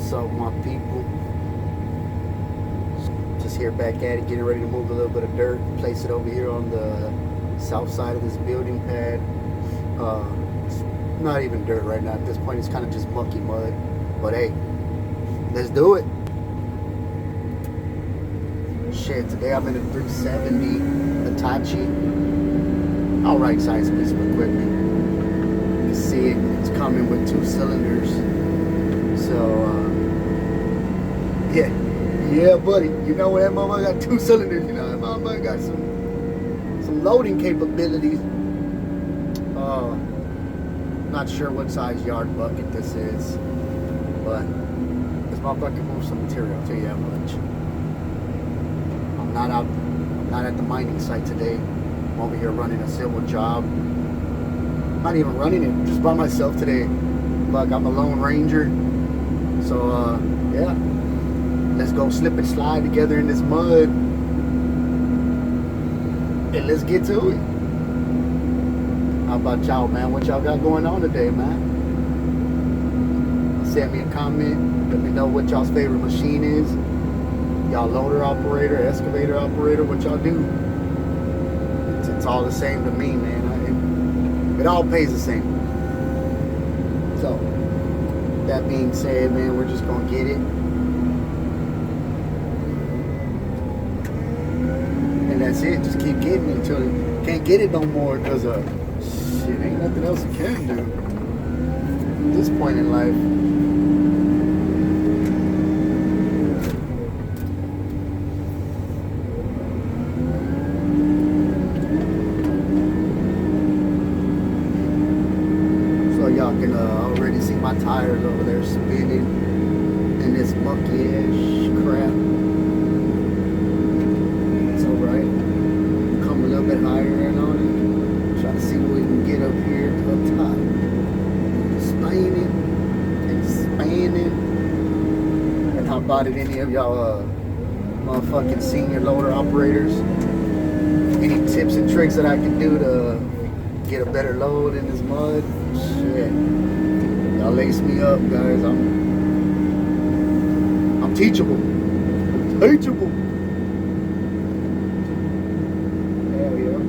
What's up, my people? Just here back at it, getting ready to move a little bit of dirt, place it over here on the south side of this building pad. It's not even dirt right now. At this point, it's kind of just mucky mud. But hey, let's do it. Shit, today I'm in a 370 Hitachi. Alright size piece of equipment. You can see it's coming with 2 cylinders. So, yeah, buddy. You know that motherfucker got 2 cylinders. You know that motherfucker got some loading capabilities. Not sure what size yard bucket this is, but this motherfucker moves some material. I'll tell you that much. I'm not at the mining site today. I'm over here running a civil job. Not even running it, just by myself today. Fuck, I'm a lone ranger. So, yeah. Let's go slip and slide together in this mud. And let's get to it. How about y'all, man? What y'all got going on today, man? Send me a comment. Let me know what y'all's favorite machine is. Y'all loader operator, excavator operator, what y'all do? It's all the same to me, man. It all pays the same. So, that being said, man, we're just gonna get it. And that's it. Just keep getting it until you can't get it no more, because shit, ain't nothing else you can do at this point in life. Y'all can already see my tires over there spinning in this mucky-ass crap. It's alright. Come a little bit higher in on it. Try to see what we can get up here up top. Spinning and spanning. And how about it, any of y'all motherfucking senior loader operators? Any tips and tricks that I can do to get a better load in this mud? Shit. Y'all lace me up, guys. I'm teachable. Teachable. Hell yeah.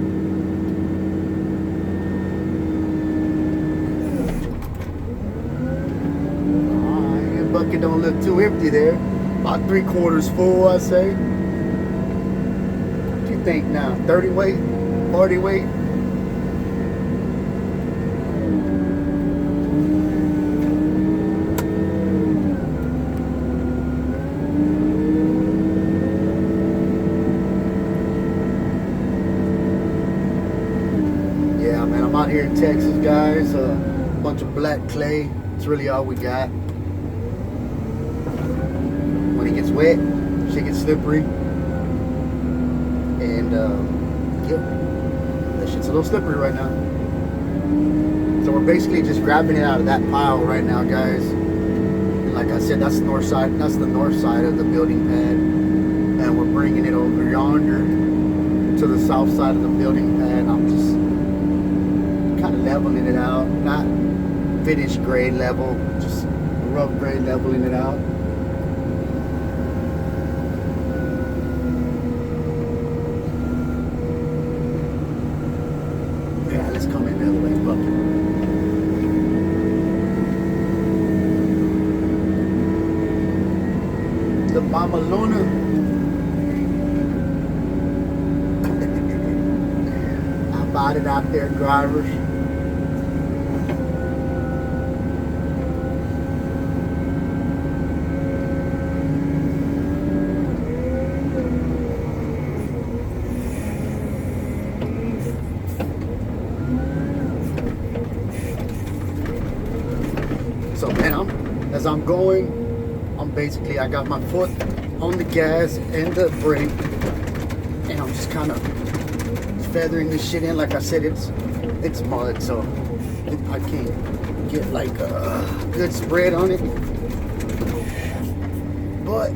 Alright, your bucket don't look too empty there. About 3/4 full, I say. What you think now? 30 weight? 40 weight? I'm out here in Texas, guys. A bunch of black clay. It's really all we got. When it gets wet, shit gets slippery. And, yeah, that shit's a little slippery right now. So we're basically just grabbing it out of that pile right now, guys. And like I said, that's the north side. That's the north side of the building pad. And we're bringing it over yonder to the south side of the building pad. I'm just kind of leveling it out, not finished grade level, just rough grade leveling it out. Yeah, let's come in the other way, bucket. The Mama Luna. How about it out there, drivers? So man, as I'm going, I got my foot on the gas and the brake, and I'm just kind of feathering this shit in. Like I said, it's mud, so I can't get like a good spread on it, but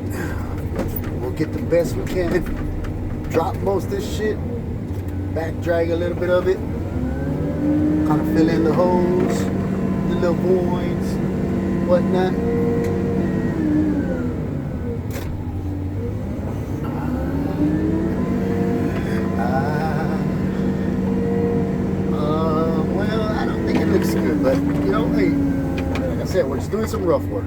we'll get the best we can. Drop most of this shit, back drag a little bit of it, kind of fill in the holes, the little voids, whatnot. But, you know, hey, like I said, we're just doing some rough work.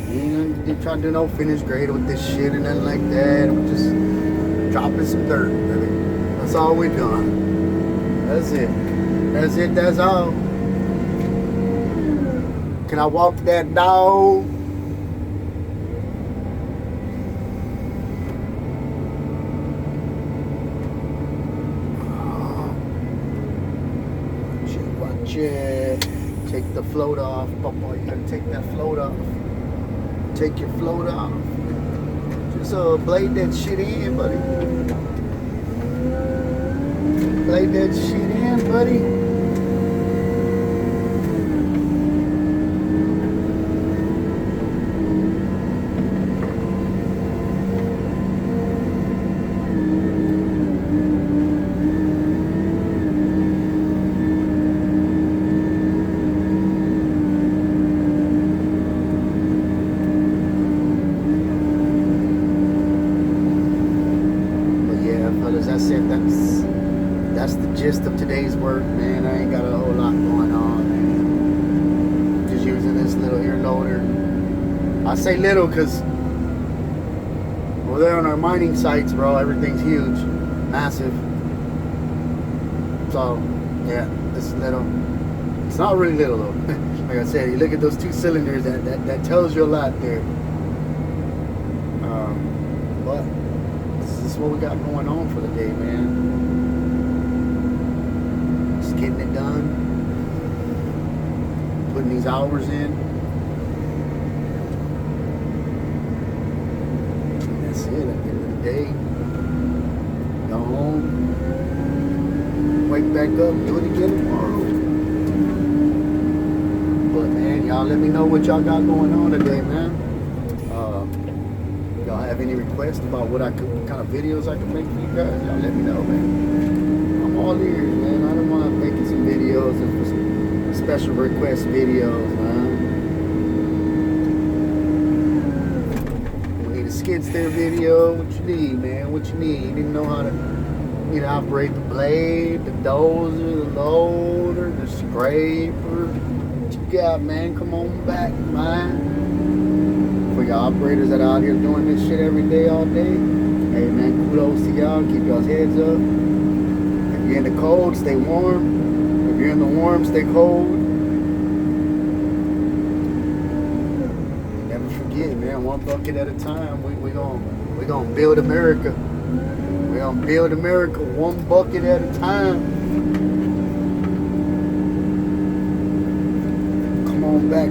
You ain't trying to do no finished grade with this shit and nothing like that. We're just dropping some dirt, baby. That's all we're doing. That's it. That's it, that's all. Can I walk that dog? Watch it. Take the float off. Papa, you gotta take that float off. Take your float off. Just blade that shit in, buddy. Blade that shit in, buddy. That's the gist of today's work, man. I ain't got a whole lot going on, man. Just using this little ear loader. I say little because over there on our mining sites, bro, everything's huge, massive. So, yeah, this is little. It's not really little though. Like I said, you look at those two cylinders, that tells you a lot there. But this is what we got going on for the day, man. Just getting it done, putting these hours in. And that's it. At the end of the day, go home, wake back up, do it again tomorrow. But man, y'all let me know what y'all got going on today, man. Y'all have any requests about what kind of videos I can make for you guys? Y'all let me know, man. I'm all ears, man. I don't mind making some videos and some special request videos, man. We need a skid steer video. What you need, man? What you need? You need to know how to operate the blade, the dozer, the loader, the scraper. What you got, man? Come on back, man. For y'all operators that are out here doing this shit every day, all day, hey man, kudos to y'all. Keep y'all's heads up. If you're in the cold, stay warm. If you're in the warm, stay cold. Never forget, man. One bucket at a time. We gonna build America. We gonna build America one bucket at a time. Come on back.